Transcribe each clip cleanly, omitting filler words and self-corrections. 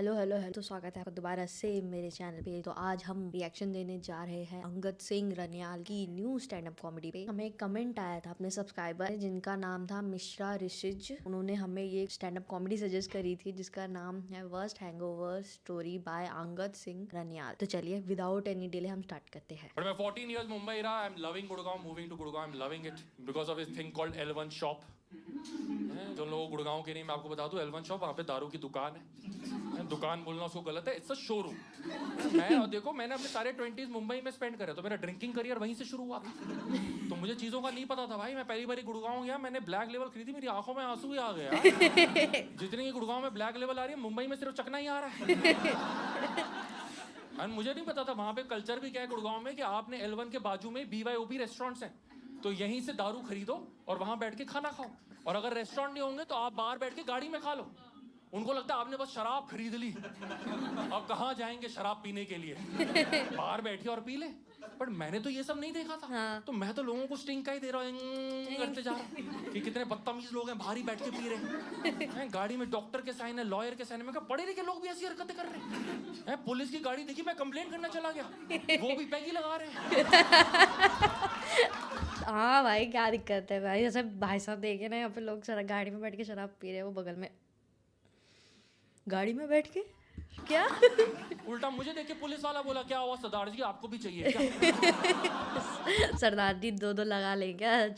Hello hello hello, तो स्वागत है आपका दोबारा से मेरे चैनल पे। तो आज हम रिएक्शन देने जा रहे हैं अंगद सिंह रनियाल की न्यू स्टैंड अप कॉमेडी पे। हमें एक कमेंट आया था अपने सब्सक्राइबर जिनका नाम था मिश्रा ऋषिज। उन्होंने हमें ये स्टैंड अप कॉमेडी सजेस्ट करी थी जिसका नाम है worst hangover story by Angad Singh Raniyal. तो चलिए विदाउट एनी डिले हम स्टार्ट करते हैं। But मैं 14 years मुंबई रहा. I'm loving Gurgaon. Moving to Gurgaon, I'm loving it because of this thing called L1 shop. जो लोगों को गुड़गांव के नहीं, मैं आपको बता दूं, L1 shop वहाँ पे दारू की दुकान है. दुकान बोलना उसको गलत है. It's a showroom. मैं और देखो, मैंने अपने सारे 20s मुंबई में स्पेंड करे, तो मेरा ड्रिंकिंग करियर वहीं से शुरू हुआ था. तो मुझे चीज़ों का नहीं पता था भाई. मैं पहली बार गुड़गांव गया, मैंने ब्लैक लेवल खरीदी, मेरी आंखों में आंसू ही आ गया. जितनी की गुड़गांव में ब्लैक लेवल आ रही है, मुंबई में सिर्फ चकना ही आ रहा है. एंड मुझे नहीं पता था वहाँ पे कल्चर भी क्या है गुड़गांव में, कि आपने L1 के बाजू में BYOB रेस्टोरेंट्स हैं, तो यहीं से दारू खरीदो और वहाँ बैठ के खाना खाओ. और अगर रेस्टोरेंट नहीं होंगे तो आप बाहर बैठ के गाड़ी में खा लो. उनको लगता है आपने बस शराब खरीद ली, अब कहाँ जाएंगे शराब पीने के लिए, बाहर बैठे और पी ले. बट मैंने तो ये सब नहीं देखा था. हाँ। तो मैं तो लोगों को स्टिंग का ही दे रहा हूँ करते जा रहा हूँ कि कितने बदतमीज लोग हैं, बाहर ही बैठ के पी रहे हैं. गाड़ी में डॉक्टर के साइन है, लॉयर के साइन है. मैं कहा पढ़े लिखे लोग भी ऐसी हरकतें कर रहे हैं. पुलिस की गाड़ी देखी, मैं कंप्लेंट करना चला गया, वो भी पैगी लगा रहे हैं. हाँ भाई, क्या दिक्कत है भाई। जैसे भाई साहब देखे ना, यहाँ पे लोग गाड़ी में बैठ के शराब पी रहे हैं, वो बगल में गाड़ी में बैठ के क्या उल्टा मुझे देख के पुलिस वाला बोला, क्या हुआ सरदार जी, आपको भी चाहिए क्या? सरदार जी दो लगा लें क्या?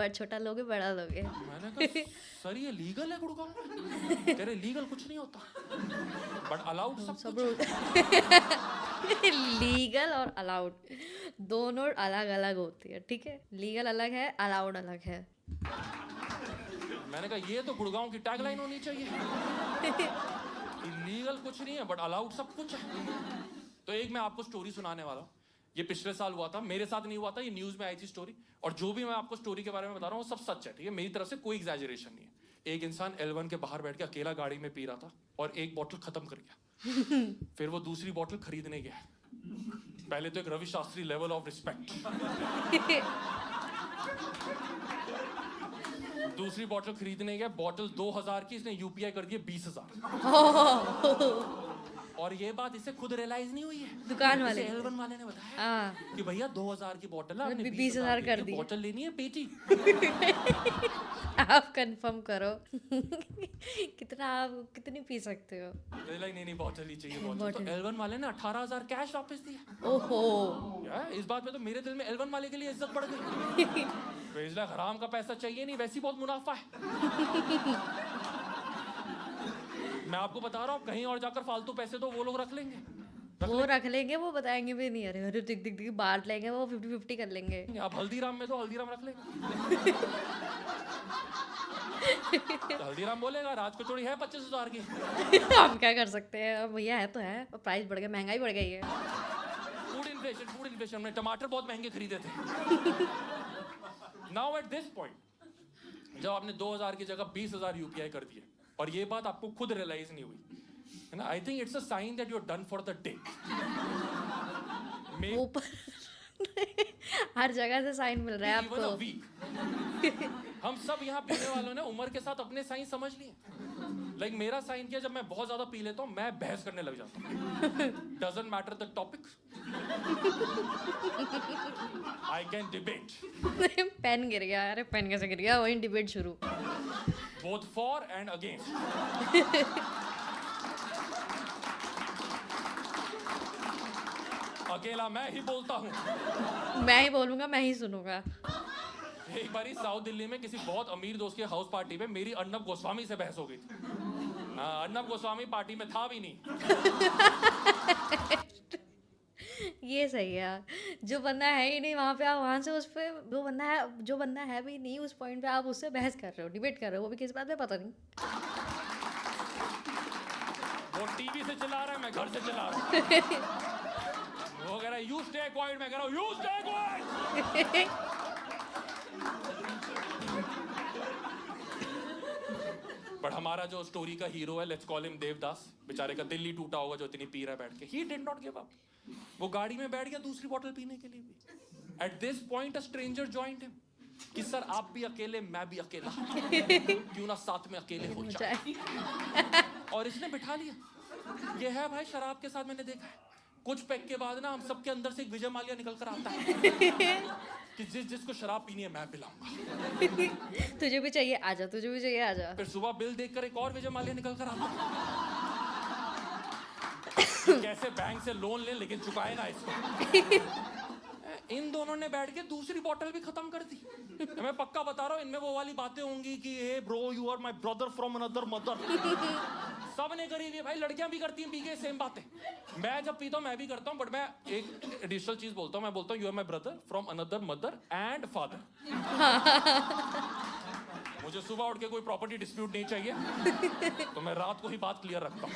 छोटा लोगे बड़ा लोगे? मैंने कहा सर ये लीगल है गुड़गांव में. कह रहे लीगल कुछ नहीं होता, बट अलाउड सब कुछ है. लीगल और अलाउड दोनों अलग अलग होती है, ठीक है? लीगल अलग है, अलाउड अलग है. मैंने कहा ये तो गुड़गांव की टैगलाइन होनी चाहिए. लीगल कुछ नहीं है बट अलाउड सब कुछ है. तो एक मैं आपको स्टोरी सुनाने वाला हूँ. ये पिछले साल हुआ था, मेरे साथ नहीं हुआ था, ये न्यूज में आई थी स्टोरी. और जो भी मैं आपको स्टोरी के बारे में बता रहा हूँ वो सब सच है, ठीक है? मेरी तरफ से कोई एग्जैजरेशन नहीं है. एक इंसान L1 के बाहर बैठ के अकेला गाड़ी में पी रहा था और एक बोतल खत्म कर गया. फिर वो दूसरी बोतल खरीदने गया. पहले तो एक Ravi Shastri level of respect. दूसरी बोतल खरीदने गया, बोतल 2000 की, इसने UPI कर दिए 20,000. और ये बात इसे खुद रियलाइज नहीं हुई है, दुकान वाले L1 वाले ने बताया कि भैया 2000 की बोतल है, आपने 20,000 कर दी. बोतल लेनी है पेटी. आप कंफर्म करो कितना आप कितनी पी सकते हो? नहीं बोतल ही चाहिए बोतल. तो L1 वाले ने 18,000 कैश वापस दिया. ओहो, यार इस बात में तो मेरे दिल में L1 वाले के लिए इज्जत बढ़ गई. बेजला हराम का पैसा चाहिए नहीं, वैसी बहुत मुनाफा है. मैं आपको बता रहा हूँ, कहीं और जाकर फालतू पैसे तो वो लोग रख लेंगे. वो रख लेंगे, वो बताएंगे भी नहीं. अरे अरे दिख दिख दिख बांट लेंगे, वो 50-50 कर लेंगे. आप हल्दीराम में तो हल्दीराम रख लेंगे. तो हल्दीराम बोलेगा राज कचौड़ी है 25,000 की. हम क्या कर सकते हैं? अब भैया है तो है, प्राइस बढ़ गया, महंगाई बढ़ गई है. Food inflation. हमने टमाटर बहुत महंगे खरीदे थे. नाउ एट दिस पॉइंट, जब आपने 2000 की जगह 20,000 UPI कर दिए और ये बात आपको खुद रियलाइज नहीं हुई है ना, I think it's a sign that you are done for the day. ऊपर हर जगह से साइन मिल रहा है आपको. हम सब यहाँ पीने वालों ने उम्र के साथ अपने साइन समझ लिए. लाइक मेरा साइन किया, जब मैं बहुत ज्यादा पी लेता हूँ मैं बहस करने लग जाता हूँ. Doesn't matter the topic, I can debate. Pen गिर गया. अरे पेन कैसे गिर गया? वही डिबेट शुरू. Both for and against. अकेला मैं ही बोलता हूँ. मैं ही बोलूंगा, मैं ही सुनूंगा. एक बारी साउथ दिल्ली में किसी बहुत अमीर दोस्त के हाउस पार्टी में मेरी अर्नब गोस्वामी से बहस हो गई थी. अर्नब गोस्वामी पार्टी में था भी नहीं. ये सही है. जो बंदा है ही नहीं वहां पे, आप वहां से उस पे जो बंदा है भी नहीं उस पॉइंट पे आप उससे बहस कर रहे हो, डिबेट कर रहे हो, वो भी किस बात पे पता नहीं. वो टीवी से चला रहा है, मैं घर से चला रहा हूँ. वो कह रहा है यू स्टे क्वाइट, मैं कह रहा हूँ यू स्टे क्वाइट. बट हमारा जो स्टोरी का हीरो है, लेट्स कॉल हिम देवदास, बेचारे का दिल ही टूटा होगा जो इतनी पी रहा है बैठ के. He did not give up. वो गाड़ी में बैठ गया दूसरी बोतल पीने के लिए भी. At this point a stranger joined him कि सर आप भी अकेले, मैं भी अकेला, क्यों ना साथ में अकेले हो जाए. और इसने बिठा लिया. ये है भाई शराब के साथ, मैंने देखा है कुछ पैक के बाद ना हम सबके अंदर से एक विजय माल्या निकल कर आता है कि जिसको शराब पीनी है मैं पिलाऊंगा। तुझे भी चाहिए आजा, तुझे भी चाहिए आजा। फिर सुबह बिल देखकर एक और विजय माल्या निकल कर आता है कैसे बैंक से लोन ले लेकिन चुकाए ना इसको। इन दोनों ने बैठ के दूसरी बोतल भी खत्म कर दी। मैं पक्का बता रहा हूँ इनमें वो वाली बातें होंगी कि hey bro you are my brother from another mother. सब ने करी है भाई, लड़कियां भी करती हैं पी के सेम बातें। मैं जब पीता हूँ मैं भी करता हूँ, बट मैं एक एडिशनल चीज बोलता हूँ, मैं बोलता हूँ you are my brother from another mother and father. मुझे सुबह उठ के कोई प्रॉपर्टी डिस्प्यूट नहीं चाहिए, तो मैं रात को ही बात क्लियर रखता हूँ।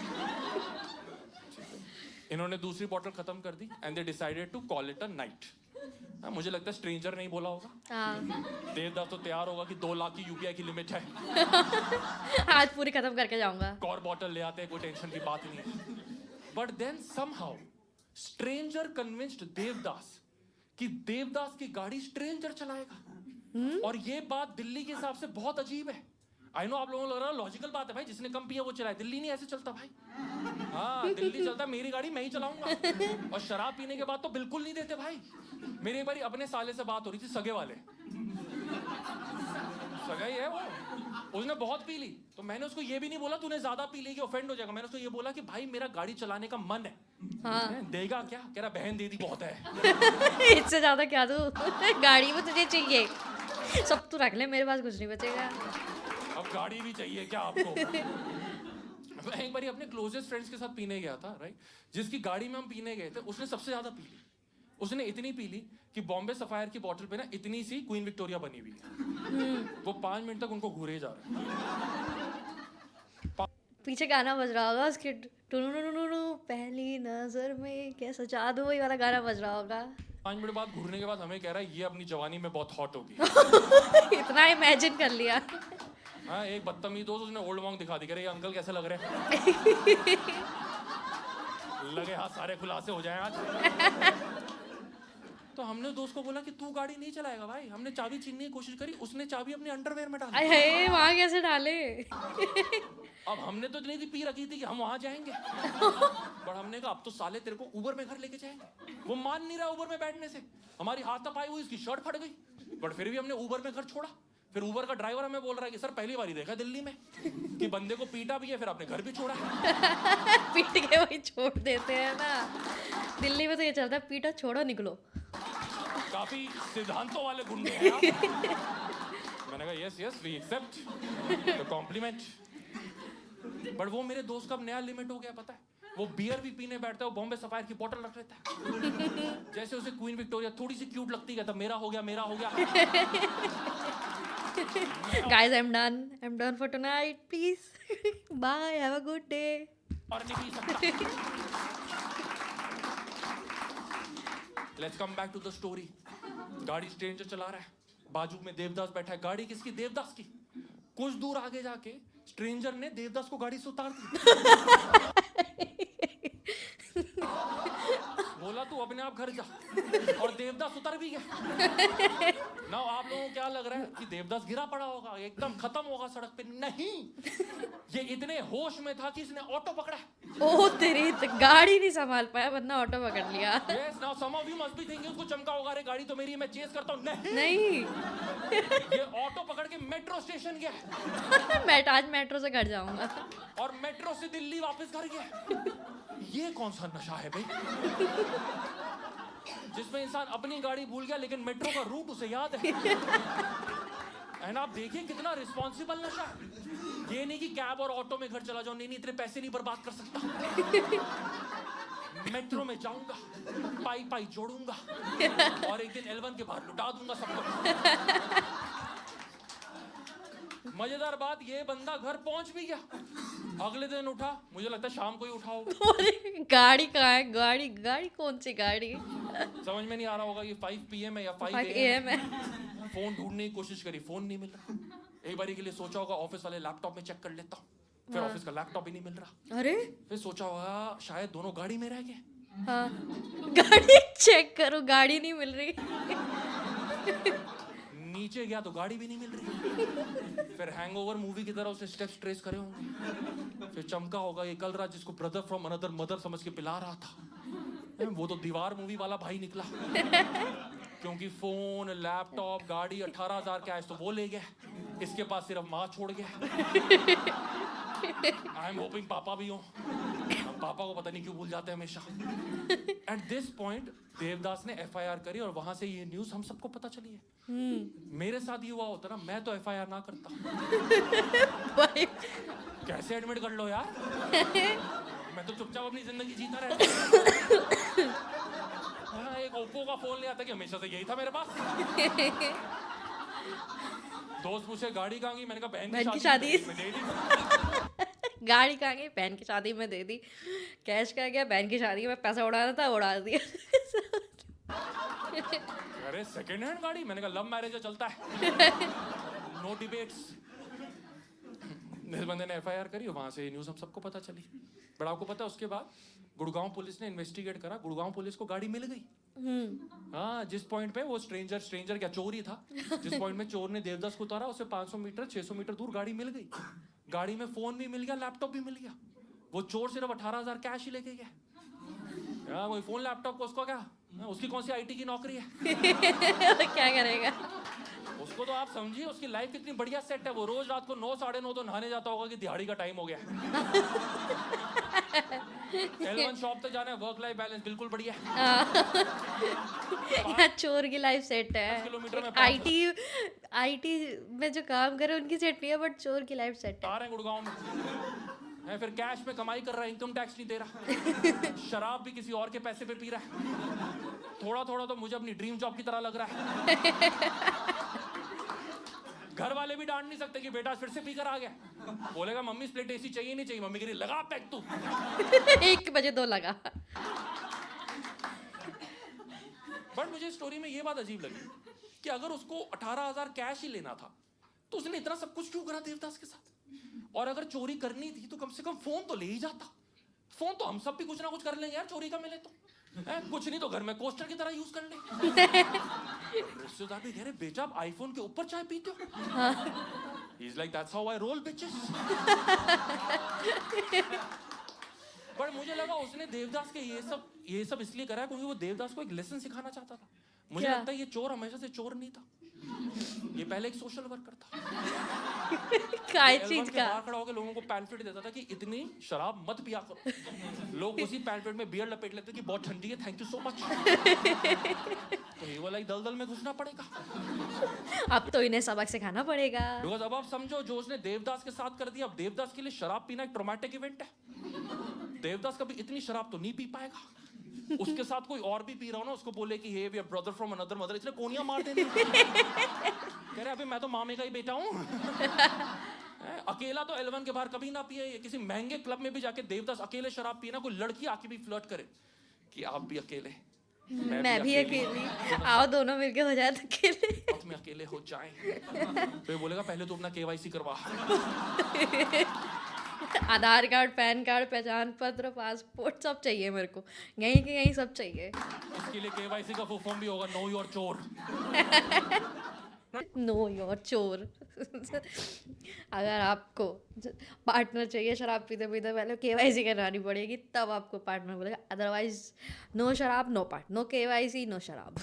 इन्होंने दूसरी बॉटल खत्म कर दी and they decided to call it a night. मुझे लगता है स्ट्रेंजर नहीं बोला होगा। देवदास तो तैयार होगा कि 2 लाख की यूपीआई की लिमिट है, आज पूरी खत्म करके जाऊंगा। एक और बॉटल ले आते हैं, कोई टेंशन की बात नहीं है। But then somehow stranger convinced Devdas कि देवदास की गाड़ी स्ट्रेंजर चलाएगा। और ये बात दिल्ली के हिसाब से बहुत अजीब है। आई नो आप लोगों को लग रहा है लॉजिकल बात है भाई, जिसने कम पिया वो चलाए। दिल्ली नहीं ऐसे चलता भाई। हाँ दिल्ली चलता मेरी गाड़ी मैं ही चलाऊंगा। और शराब पीने के बाद तो बिल्कुल नहीं देते भाई। मेरी एक बारी अपने साले से बात हो रही थी, सगे वाले, सगा ही है वो, उसने बहुत पी ली। तो मैंने उसको ये भी नहीं बोला तूने ज्यादा पी ली कि ऑफेंड हो जाएगा। मैंने उसको ये बोला कि भाई मेरा गाड़ी चलाने का मन है। हाँ। देगा क्या? कह रहा बहन दे दी बहुत है। इससे ज्यादा क्या दूं? गाड़ी में तुझे चाहिए, सब तू रख ले, मेरे पास कुछ नहीं बचेगा। अब गाड़ी भी चाहिए क्या आपको? मैं एक बारी अपने क्लोजेस्ट फ्रेंड्स के साथ पीने गया था, राइट। जिसकी गाड़ी में हम पीने गए थे उसने सबसे ज्यादा पी ली। उसने इतनी पी ली कि बॉम्बे सफायर की बोतल पे ना इतनी सी क्वीन विक्टोरिया बनी हुई है। वो 5 मिनट तक उनको घूरे जा रहा है। पीछे गाना बज रहा होगा उसके, टुनुनुनुनु पहली नजर में कैसा जादू, वही वाला गाना बज रहा होगा। 5 मिनट बाद घूरने के बाद हमें कह रहा है ये अपनी जवानी में बहुत हॉट होगी। इतना इमेजिन कर लिया। हाँ एक बदतमीज दोस्त उसने ओल्ड मॉन्क दिखा दी, कह रहे ये अंकल कैसे लग रहे हैं। लगे हाथ सारे खुलासे हो जाए आज। तो हमने दोस्त को बोला कि तू गाड़ी नहीं चलाएगा भाई। हमने चाबी छीनने की कोशिश करी, उसने चाबी अपने अंडरवेयर में डाली। अरे वहाँ कैसे डाले? अब हमने तो इतनी पी रखी थी कि हम वहां जाएंगे, पर हमने कहा अब तो साले तेरे को उबर में घर लेके जाएंगे। वो मान नहीं रहा उबर में बैठने से। हमारी हाथापाई हुई, इसकी शर्ट फट गई, बट फिर भी हमने उबर में घर छोड़ा। फिर उबर का ड्राइवर हमें बोल रहा है कि सर पहली बार ही देखा दिल्ली में कि बंदे को पीटा भी है फिर अपने घर भी छोड़ा। पीट के वही छोड़ देते हैं ना। दिल्ली में तो ये चलता है, पीटा छोड़ो निकलो। काफी सिद्धांतों वाले गुंडे हैं आप। मैंने कहा yes yes we accept the compliment. But वो मेरे दोस्त का अब नया लिमिट हो गया, पता है। वो बियर भी पीने बैठता है, वो बॉम्बे सफायर की बोतल रख लेता है। जैसे उसे क्वीन विक्टोरिया थोड़ी सी क्यूट लगती है, मेरा हो गया मेरा हो गया। Guys, I'm done for tonight. Please, bye. Have a good day. और नहीं पी सकता। Let's come back to the story. गाड़ी स्ट्रेंजर चला रहा है, बाजू में देवदास बैठा है। गाड़ी किसकी? देवदास की। कुछ दूर आगे जाके स्ट्रेंजर ने देवदास को गाड़ी से उतार दी। बोला तू अपने आप घर जा, और देवदास उतर भी गया। ना आप लोगों को क्या लग रहा है कि देवदास गिरा पड़ा होगा, एकदम खत्म होगा सड़क पे? नहीं, ये इतने होश में था कि इसने ऑटो पकड़ा। ओ तेरी, तो गाड़ी नहीं संभाल पाया वरना ऑटो पकड़ लिया। Yes, now some of you must be thinking उसको चमका होगा, अरे गाड़ी तो मेरी, मैं चेस करता हूँ। नहीं। ये ऑटो पकड़ के मेट्रो स्टेशन गया। मैं आज मेट्रो से घर जाऊंगा। और मेट्रो से दिल्ली वापस घर गया। ये कौन सा नशा है भाई, जिसमें इंसान अपनी गाड़ी भूल गया लेकिन मेट्रो का रूट उसे याद है। एंड आप देखिए कितना रिस्पॉन्सिबल नशा है। ये नहीं कि कैब और ऑटो में घर चला जाओ, नहीं इतने पैसे नहीं बर्बाद कर सकता। मेट्रो में जाऊंगा, पाई पाई जोड़ूंगा, और एक दिन L1 के बाहर लुटा दूंगा सबको। मजेदार बात, ये बंदा घर पहुंच भी गया। अगले दिन उठा, मुझे लगता है शाम को ही उठा होगा। गाड़ी कहाँ है? गाड़ी कौन सी गाड़ी? समझ में नहीं आ रहा होगा ये 5 PM है या 5 AM है। फोन ढूंढने की कोशिश करी, फोन नहीं मिल रहा। एक बारी के लिए सोचा होगा ऑफिस वाले लैपटॉप में चेक कर लेता हूँ, फिर ऑफिस का लैपटॉप ही नहीं मिल रहा। अरे फिर सोचा होगा शायद दोनों गाड़ी में रह गए। हाँ, गाड़ी चेक करो, गाड़ी नहीं मिल रही। नीचे गया तो गाड़ी भी नहीं मिल रही। फिर हैंगओवर मूवी की तरह उसने स्टेप्स ट्रेस करे होंगे, फिर चमका होगा ये कल रात जिसको ब्रदर फ्रॉम अनदर मदर समझ के पिला रहा था, वो तो दीवार मूवी वाला भाई निकला। क्योंकि फोन, लैपटॉप, गाड़ी, 18,000 कैश तो वो ले गया, इसके पास सिर्फ माँ छोड़ गया। आई एम होपिंग पापा भी हो, पापा को पता नहीं क्यों भूल जाते हैं हमेशा। एट दिस पॉइंट देवदास ने FIR करी और वहां से ये न्यूज हम सबको पता चली है। मेरे साथ ये हुआ होता ना, मैं तो FIR ना करता। कैसे एडमिट कर लो यार, मैं तो चुपचाप अपनी जिंदगी जीता रहता। हाँ, एक ओप्पो का फोन ले आता कि हमेशा से यही था मेरे पास। दोस्त पूछे गाड़ी कहाँ गई, मैंने कहा बहन की शादी में दे दी। गाड़ी कहाँ गई, बहन की शादी में दे दी। कैश कहाँ गया, बहन की शादी में पैसा उड़ाना था, उड़ा दिया। अरे सेकंड हैंड गाड़ी, मैंने कहा लव मैरिज चलता है, नो डिबेट्स। इस बंदे ने FIR करी और वहां से न्यूज हम सबको पता चली। बट आपको पता है उसके बाद गुड़गांव पुलिस ने इन्वेस्टिगेट करा, गुड़गांव पुलिस को गाड़ी मिल गई। हाँ, जिस पॉइंट पे वो स्ट्रेंजर क्या चोरी था, जिस पॉइंट में चोर ने देवदास को उतारा उससे 500 मीटर 600 मीटर दूर गाड़ी मिल गई। गाड़ी में फोन भी मिल गया, लैपटॉप भी मिल गया। वो चोर सिर्फ 18,000 कैश ही लेके गया। वही फोन लैपटॉप को उसको क्या, उसकी कौन सी IT की नौकरी है। क्या करेगा उसको तो आप समझिए उसकी लाइफ कितनी बढ़िया सेट है। वो रोज रात को 9 साढ़े 9 तो नहाने जाता होगा कि दिहाड़ी का टाइम हो गया। L1 शॉप तक जाना है, वर्क लाइफ बैलेंस बिल्कुल बढ़िया है। यहाँ चोर की लाइफ सेट है। किलोमीटर में IT में जो काम करे उनकी सेट नहीं है, बट चोर की लाइफ सेट है। गुड़गांव में फिर कैश में कमाई कर रहा है, इनकम टैक्स नहीं दे रहा, शराब भी किसी और के पैसे पे पी रहा है। थोड़ा थोड़ा तो मुझे अपनी ड्रीम जॉब की तरह लग रहा है। घर वाले भी डांट नहीं सकते कि बेटा फिर से पीकर आ गया। बोलेगा मम्मी स्प्लिट AC चाहिए नहीं चाहिए, मम्मी कह रही लगा पैक तू। 1 बजे 2 लगा। बट मुझे स्टोरी में ये बात अजीब लगी कि अगर उसको 18,000 कैश ही लेना था तो उसने इतना सब कुछ क्यों करा देवदास के साथ। और अगर चोरी करनी थी तो कम से कम फोन तो ले ही जाता। फोन तो हम सब भी कुछ ना कुछ कर लेंगे यार, चोरी का मिले तो कुछ नहीं तो घर में कोस्टर की तरह यूज कर ले। रिश्तेदार भी कह रहे बेटा आप आईफोन के ऊपर चाय पीते हो। He's like that's how I roll bitches। पर मुझे लगा उसने देवदास के ये सब इसलिए करा क्योंकि वो देवदास को एक लेसन सिखाना चाहता था। मुझे लगता है ये चोर हमेशा से चोर नहीं था, ये पहले एक सोशल वर्कर था। काय चीज का बाहर खड़ा होकर लोगों को पैम्फलेट देता था कि इतनी शराब मत पिया करो। लोग उसी पैम्फलेट में बियर लपेट लेते कि बहुत ठंडी है, थैंक यू सो मच। तो ये वाला दलदल में घुसना पड़ेगा। अब तो इन्हें सबक सिखाना पड़ेगा। बिकॉज़ अब आप समझो जो उसने देवदास के साथ कर दिया, अब देवदास के लिए शराब पीना एक ट्रॉमेटिक इवेंट है। देवदास कभी इतनी शराब तो नहीं पी पाएगा। उसके साथ कोई और भी पी रहा हो ना, उसको बोले कि hey we are brother from another mother, इसलिए कोनियां मार देनी। कह रहे अभी मैं तो मामे का ही बेटा हूँ। अकेला तो L1 के बाहर कभी ना पिए। किसी महंगे क्लब में भी जाके देवदास अकेले शराब पिए ना, कोई लड़की आके भी फ्लर्ट करे कि आप भी अकेले, मैं भी अकेली, आओ दोनों मिलके हो जाए अकेले। साथ में अकेले हो जाएं। तो बोलेगा पहले तो अपना KYC करवा। आधार कार्ड, पैन कार्ड, पहचान पत्र, पासपोर्ट सब चाहिए मेरे को, यहीं के यहीं सब चाहिए। इसके लिए KYC का फुल फॉर्म भी होगा नो योर चोर। नो योर चोर। अगर आपको पार्टनर चाहिए शराब पीते पीते पहले KYC करवानी पड़ेगी, तब आपको पार्टनर बोलेगा, अदरवाइज नो शराब no part, no KYC no शराब।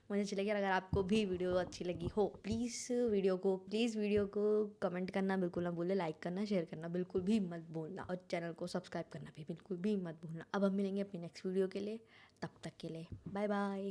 मुझे चलेगी। अगर आपको भी वीडियो अच्छी लगी हो प्लीज़ वीडियो को कमेंट करना बिल्कुल ना भूलें, लाइक करना, शेयर करना बिल्कुल भी मत भूलना, और चैनल को सब्सक्राइब करना भी बिल्कुल भी मत भूलना। अब हम मिलेंगे अपनी नेक्स्ट वीडियो के लिए, तब तक के लिए बाय बाय।